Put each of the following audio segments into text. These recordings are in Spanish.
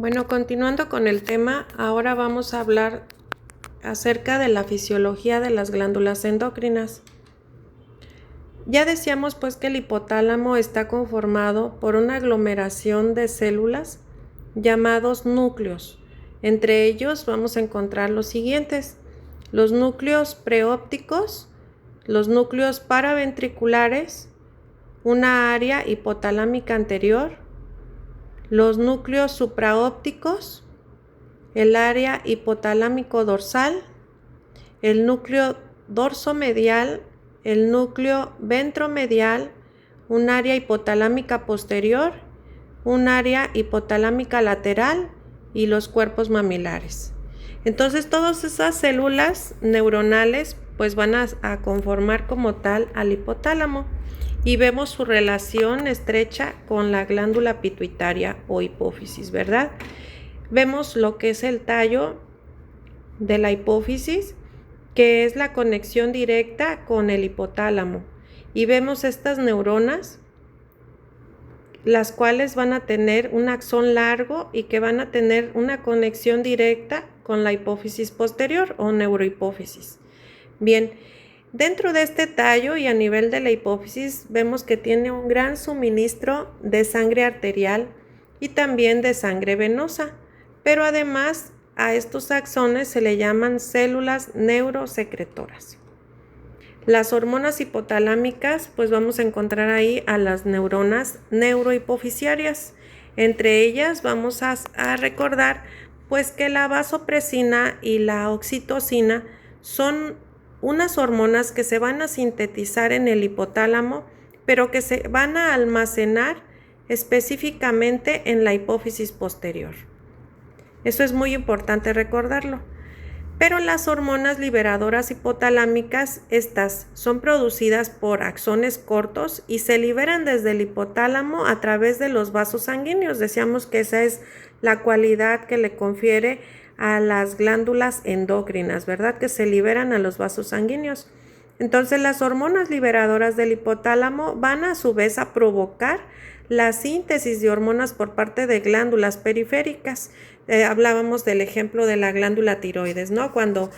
Bueno, continuando con el tema, ahora vamos a hablar acerca de la fisiología de las glándulas endocrinas. Ya decíamos pues que el hipotálamo está conformado por una aglomeración de células llamados núcleos. Entre ellos vamos a encontrar los siguientes: los núcleos preópticos, los núcleos paraventriculares, una área hipotalámica anterior, los núcleos supraópticos, el área hipotalámico dorsal, el núcleo dorsomedial, el núcleo ventromedial, un área hipotalámica posterior, un área hipotalámica lateral y los cuerpos mamilares. Entonces todas esas células neuronales pues van a conformar como tal al hipotálamo y vemos su relación estrecha con la glándula pituitaria o hipófisis, ¿verdad? Vemos lo que es el tallo de la hipófisis, que es la conexión directa con el hipotálamo, y vemos estas neuronas, las cuales van a tener un axón largo y que van a tener una conexión directa con la hipófisis posterior o neurohipófisis. Bien, dentro de este tallo y a nivel de la hipófisis vemos que tiene un gran suministro de sangre arterial y también de sangre venosa, pero además a estos axones se le llaman células neurosecretoras. Las hormonas hipotalámicas, pues vamos a encontrar ahí a las neuronas neurohipofisiarias. Entre ellas vamos a recordar pues que la vasopresina y la oxitocina son unas hormonas que se van a sintetizar en el hipotálamo, pero que se van a almacenar específicamente en la hipófisis posterior. Eso es muy importante recordarlo. Pero las hormonas liberadoras hipotalámicas, estas son producidas por axones cortos y se liberan desde el hipotálamo a través de los vasos sanguíneos. Decíamos que esa es la cualidad que le confiere a las glándulas endocrinas, ¿verdad? Que se liberan a los vasos sanguíneos. Entonces las hormonas liberadoras del hipotálamo van a su vez a provocar la síntesis de hormonas por parte de glándulas periféricas. Hablábamos del ejemplo de la glándula tiroides, ¿no? Cuando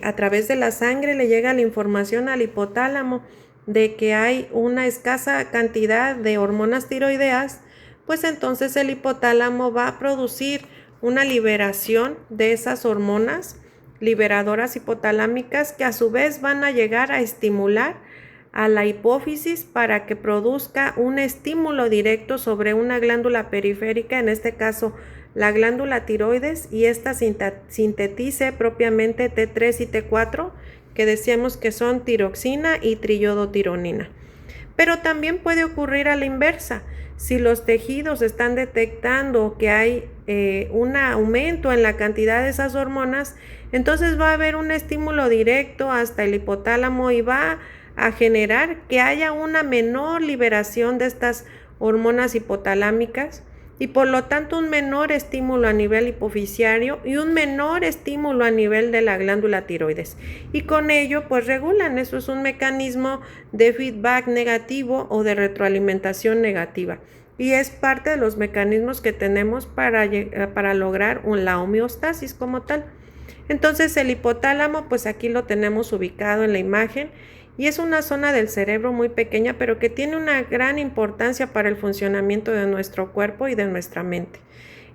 a través de la sangre le llega la información al hipotálamo de que hay una escasa cantidad de hormonas tiroideas, pues entonces el hipotálamo va a producir una liberación de esas hormonas liberadoras hipotalámicas que a su vez van a llegar a estimular a la hipófisis para que produzca un estímulo directo sobre una glándula periférica, en este caso la glándula tiroides, y esta sintetice propiamente T3 y T4, que decíamos que son tiroxina y triiodotironina. Pero también puede ocurrir a la inversa. Si los tejidos están detectando que hay un aumento en la cantidad de esas hormonas, entonces va a haber un estímulo directo hasta el hipotálamo y va a generar que haya una menor liberación de estas hormonas hipotalámicas y por lo tanto un menor estímulo a nivel hipofisiario y un menor estímulo a nivel de la glándula tiroides. Y con ello pues regulan. Eso es un mecanismo de feedback negativo o de retroalimentación negativa. Y es parte de los mecanismos que tenemos para lograr la homeostasis como tal. Entonces el hipotálamo pues aquí lo tenemos ubicado en la imagen y es una zona del cerebro muy pequeña, pero que tiene una gran importancia para el funcionamiento de nuestro cuerpo y de nuestra mente.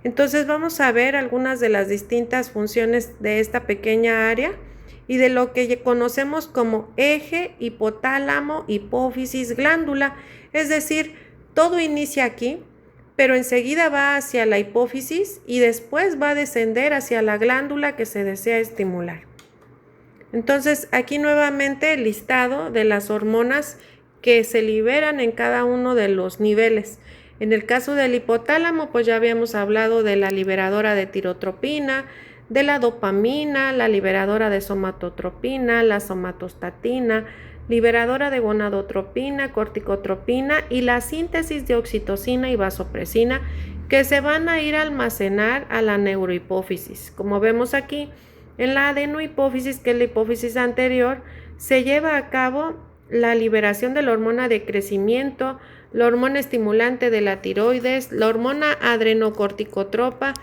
Entonces vamos a ver algunas de las distintas funciones de esta pequeña área y de lo que conocemos como eje hipotálamo hipófisis glándula. Es decir, todo inicia aquí, pero enseguida va hacia la hipófisis y después va a descender hacia la glándula que se desea estimular. Entonces, aquí nuevamente el listado de las hormonas que se liberan en cada uno de los niveles. En el caso del hipotálamo, pues ya habíamos hablado de la liberadora de tirotropina, de la dopamina, la liberadora de somatotropina, la somatostatina, liberadora de gonadotropina, corticotropina y la síntesis de oxitocina y vasopresina que se van a ir a almacenar a la neurohipófisis. Como vemos aquí, en la adenohipófisis, que es la hipófisis anterior, se lleva a cabo la liberación de la hormona de crecimiento, la hormona estimulante de la tiroides, la hormona adrenocorticotropa,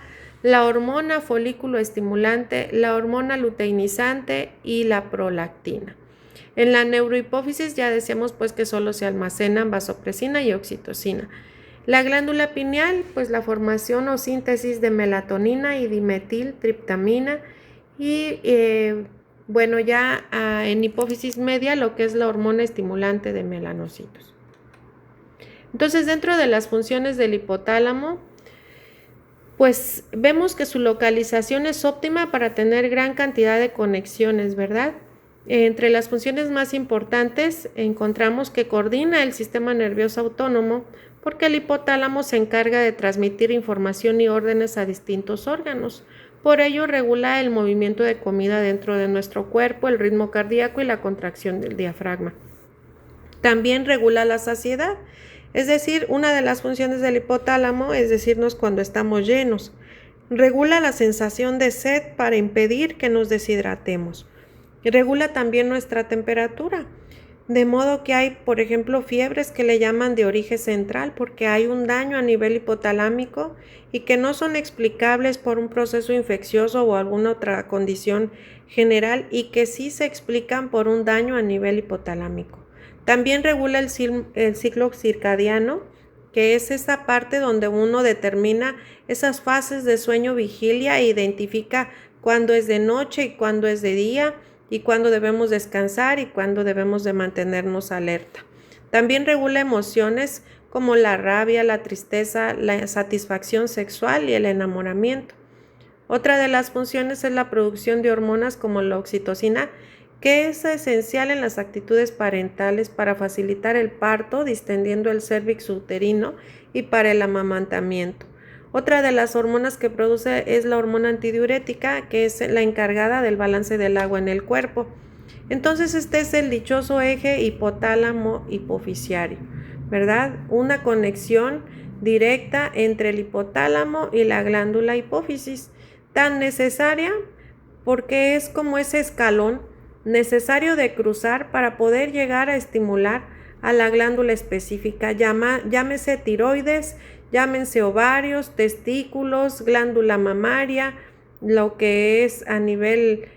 la hormona folículo estimulante, la hormona luteinizante y la prolactina. En la neurohipófisis ya decíamos pues que solo se almacenan vasopresina y oxitocina. La glándula pineal, pues la formación o síntesis de melatonina y dimetiltriptamina y bueno, ya en hipófisis media lo que es la hormona estimulante de melanocitos. Entonces, dentro de las funciones del hipotálamo, pues vemos que su localización es óptima para tener gran cantidad de conexiones, ¿verdad? Entre las funciones más importantes encontramos que coordina el sistema nervioso autónomo porque el hipotálamo se encarga de transmitir información y órdenes a distintos órganos. Por ello regula el movimiento de comida dentro de nuestro cuerpo, el ritmo cardíaco y la contracción del diafragma. También regula la saciedad, es decir, una de las funciones del hipotálamo es decirnos cuando estamos llenos. Regula la sensación de sed para impedir que nos deshidratemos. Regula también nuestra temperatura, de modo que hay, por ejemplo, fiebres que le llaman de origen central porque hay un daño a nivel hipotalámico y que no son explicables por un proceso infeccioso o alguna otra condición general y que sí se explican por un daño a nivel hipotalámico. También regula el ciclo circadiano, que es esa parte donde uno determina esas fases de sueño-vigilia e identifica cuándo es de noche y cuándo es de día, y cuándo debemos descansar y cuándo debemos de mantenernos alerta. También regula emociones como la rabia, la tristeza, la satisfacción sexual y el enamoramiento. Otra de las funciones es la producción de hormonas como la oxitocina, que es esencial en las actitudes parentales para facilitar el parto, distendiendo el cérvix uterino y para el amamantamiento. Otra de las hormonas que produce es la hormona antidiurética, que es la encargada del balance del agua en el cuerpo. Entonces este es el dichoso eje hipotálamo-hipofisiario, ¿verdad? Una conexión directa entre el hipotálamo y la glándula hipófisis, tan necesaria porque es como ese escalón necesario de cruzar para poder llegar a estimular a la glándula específica, llámese tiroides, llámense ovarios, testículos, glándula mamaria, lo que es a nivel,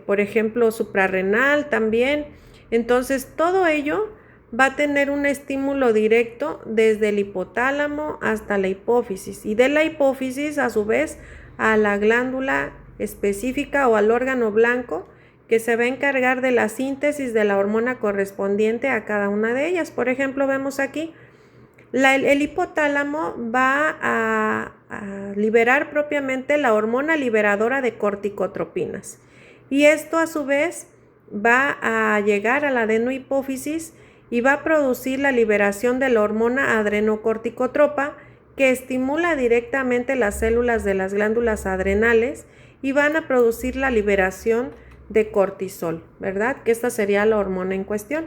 por ejemplo, suprarrenal también. Entonces, todo ello va a tener un estímulo directo desde el hipotálamo hasta la hipófisis y de la hipófisis, a su vez, a la glándula específica o al órgano blanco que se va a encargar de la síntesis de la hormona correspondiente a cada una de ellas. Por ejemplo, vemos aquí, el hipotálamo va a liberar propiamente la hormona liberadora de corticotropinas. Y esto a su vez va a llegar a la adenohipófisis y va a producir la liberación de la hormona adrenocorticotropa que estimula directamente las células de las glándulas adrenales y van a producir la liberación de cortisol, ¿verdad? Que esta sería la hormona en cuestión.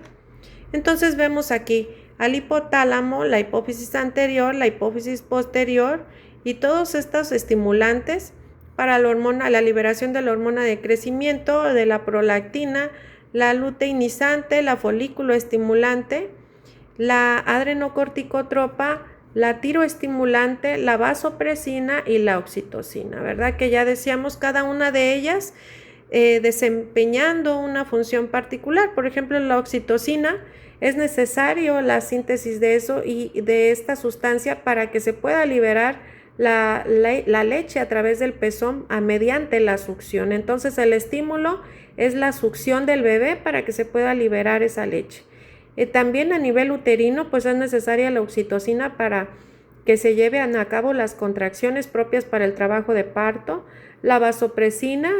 Entonces vemos aquí al hipotálamo, la hipófisis anterior, la hipófisis posterior y todos estos estimulantes para la liberación de la hormona de crecimiento, de la prolactina, la luteinizante, la folículo estimulante, la adrenocorticotropa, la tiroestimulante, la vasopresina y la oxitocina, ¿verdad? Que ya decíamos cada una de ellas desempeñando una función particular. Por ejemplo, la oxitocina es necesario la síntesis de eso y de esta sustancia para que se pueda liberar la leche a través del pezón mediante la succión. Entonces el estímulo es la succión del bebé para que se pueda liberar esa leche. También a nivel uterino pues es necesaria la oxitocina para que se lleven a cabo las contracciones propias para el trabajo de parto, la vasopresina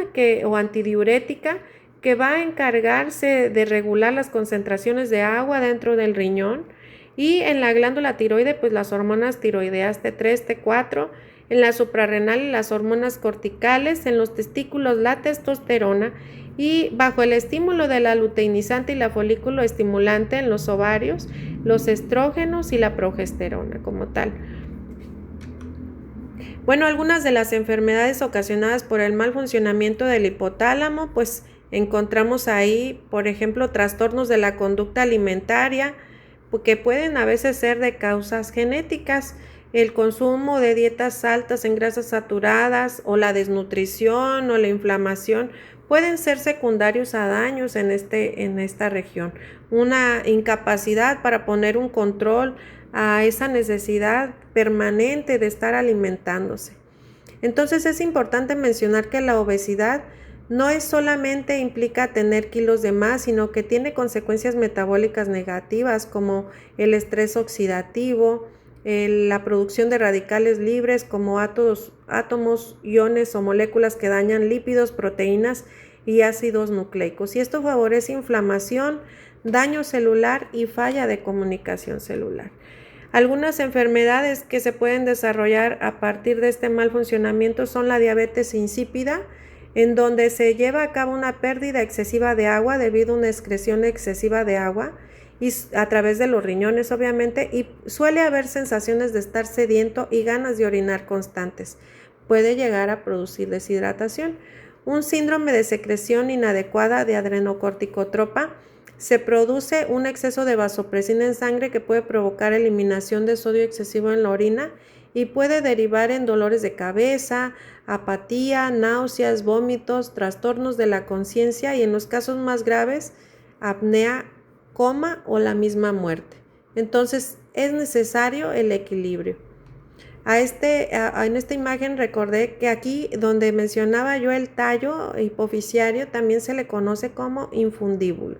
o antidiurética que va a encargarse de regular las concentraciones de agua dentro del riñón, y en la glándula tiroide pues las hormonas tiroideas T3, T4, en la suprarrenal las hormonas corticales, en los testículos la testosterona y bajo el estímulo de la luteinizante y la folículo estimulante en los ovarios, los estrógenos y la progesterona como tal. Bueno, algunas de las enfermedades ocasionadas por el mal funcionamiento del hipotálamo, pues encontramos ahí, por ejemplo, trastornos de la conducta alimentaria, que pueden a veces ser de causas genéticas. El consumo de dietas altas en grasas saturadas o la desnutrición o la inflamación pueden ser secundarios a daños en esta región. Una incapacidad para poner un control a esa necesidad permanente de estar alimentándose. Entonces es importante mencionar que la obesidad no es solamente implica tener kilos de más, sino que tiene consecuencias metabólicas negativas como el estrés oxidativo, la producción de radicales libres como átomos, iones o moléculas que dañan lípidos, proteínas y ácidos nucleicos. Y esto favorece inflamación, daño celular y falla de comunicación celular. Algunas enfermedades que se pueden desarrollar a partir de este mal funcionamiento son la diabetes insípida, en donde se lleva a cabo una pérdida excesiva de agua debido a una excreción excesiva de agua y a través de los riñones, obviamente, y suele haber sensaciones de estar sediento y ganas de orinar constantes. Puede llegar a producir deshidratación. Un síndrome de secreción inadecuada de adrenocorticotropa. Se produce un exceso de vasopresina en sangre que puede provocar eliminación de sodio excesivo en la orina y puede derivar en dolores de cabeza, apatía, náuseas, vómitos, trastornos de la conciencia y en los casos más graves, apnea, coma o la misma muerte. Entonces es necesario el equilibrio. En esta imagen recordé que aquí donde mencionaba yo el tallo hipofisiario también se le conoce como infundíbulo.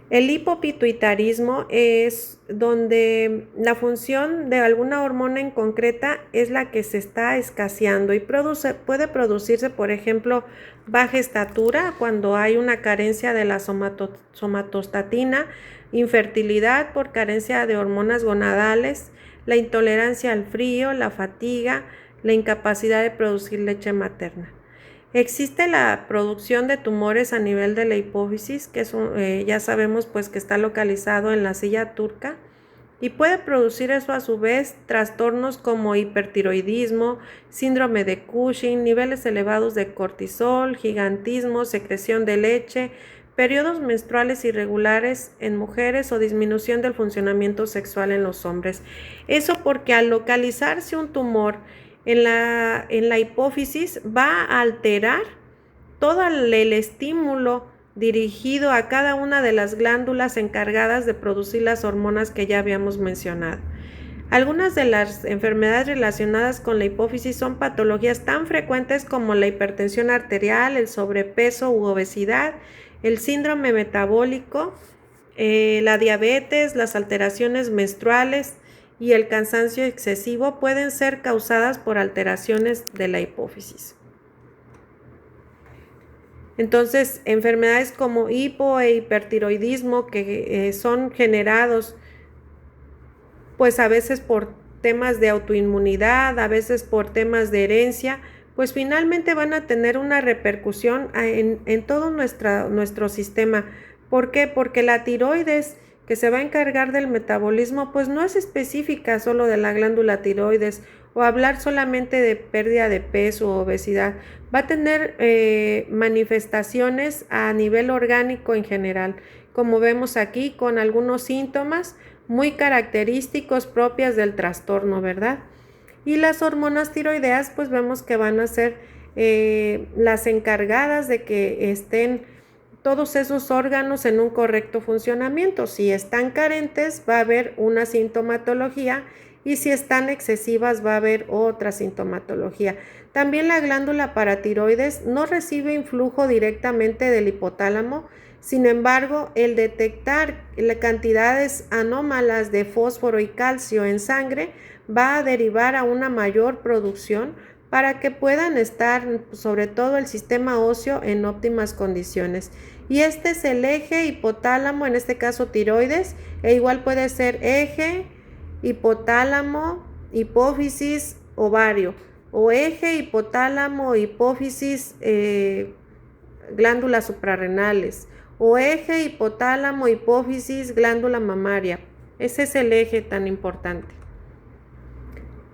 El hipopituitarismo es donde la función de alguna hormona en concreta es la que se está escaseando y puede producirse, por ejemplo, baja estatura cuando hay una carencia de la somatostatina, infertilidad por carencia de hormonas gonadales, la intolerancia al frío, la fatiga, la incapacidad de producir leche materna. Existe la producción de tumores a nivel de la hipófisis, que ya sabemos pues que está localizado en la silla turca, y puede producir eso a su vez trastornos como hipertiroidismo, síndrome de Cushing, niveles elevados de cortisol, gigantismo, secreción de leche, periodos menstruales irregulares en mujeres o disminución del funcionamiento sexual en los hombres. Eso porque al localizarse un tumor en la hipófisis va a alterar todo el estímulo dirigido a cada una de las glándulas encargadas de producir las hormonas que ya habíamos mencionado. Algunas de las enfermedades relacionadas con la hipófisis son patologías tan frecuentes como la hipertensión arterial, el sobrepeso u obesidad, el síndrome metabólico, la diabetes, las alteraciones menstruales y el cansancio excesivo pueden ser causadas por alteraciones de la hipófisis. Entonces, enfermedades como hipo e hipertiroidismo que son generados pues a veces por temas de autoinmunidad, a veces por temas de herencia, pues finalmente van a tener una repercusión en todo nuestro sistema. ¿Por qué? Porque la tiroides, que se va a encargar del metabolismo, pues no es específica solo de la glándula tiroides o hablar solamente de pérdida de peso o obesidad. Va a tener manifestaciones a nivel orgánico en general, como vemos aquí con algunos síntomas muy característicos propias del trastorno, ¿verdad? Y las hormonas tiroideas, pues vemos que van a ser las encargadas de que estén todos esos órganos en un correcto funcionamiento. Si están carentes, va a haber una sintomatología y si están excesivas, va a haber otra sintomatología. También la glándula paratiroides no recibe influjo directamente del hipotálamo. Sin embargo, el detectar las cantidades anómalas de fósforo y calcio en sangre va a derivar a una mayor producción para que puedan estar, sobre todo el sistema óseo, en óptimas condiciones. Y este es el eje hipotálamo, en este caso tiroides, e igual puede ser eje, hipotálamo, hipófisis, ovario, o eje, hipotálamo, hipófisis, glándulas suprarrenales, o eje, hipotálamo, hipófisis, glándula mamaria. Ese es el eje tan importante.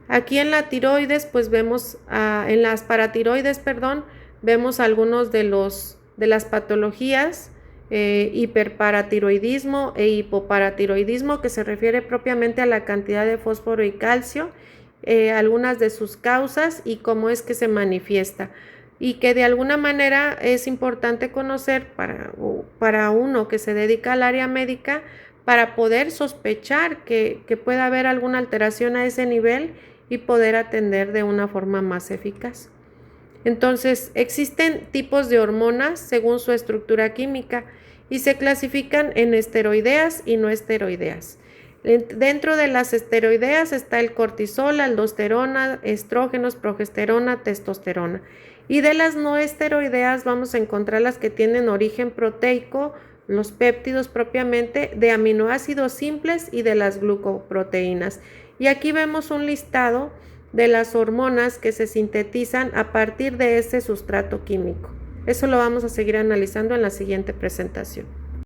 Aquí en la tiroides, pues vemos, en las paratiroides, vemos algunos de las patologías hiperparatiroidismo e hipoparatiroidismo, que se refiere propiamente a la cantidad de fósforo y calcio, algunas de sus causas y cómo es que se manifiesta, y que de alguna manera es importante conocer para uno que se dedica al área médica, para poder sospechar que pueda haber alguna alteración a ese nivel y poder atender de una forma más eficaz. Entonces, existen tipos de hormonas según su estructura química y se clasifican en esteroideas y no esteroideas. Dentro de las esteroideas está el cortisol, aldosterona, estrógenos, progesterona, testosterona. Y de las no esteroideas vamos a encontrar las que tienen origen proteico, los péptidos propiamente, de aminoácidos simples y de las glucoproteínas. Y aquí vemos un listado de las hormonas que se sintetizan a partir de ese sustrato químico. Eso lo vamos a seguir analizando en la siguiente presentación.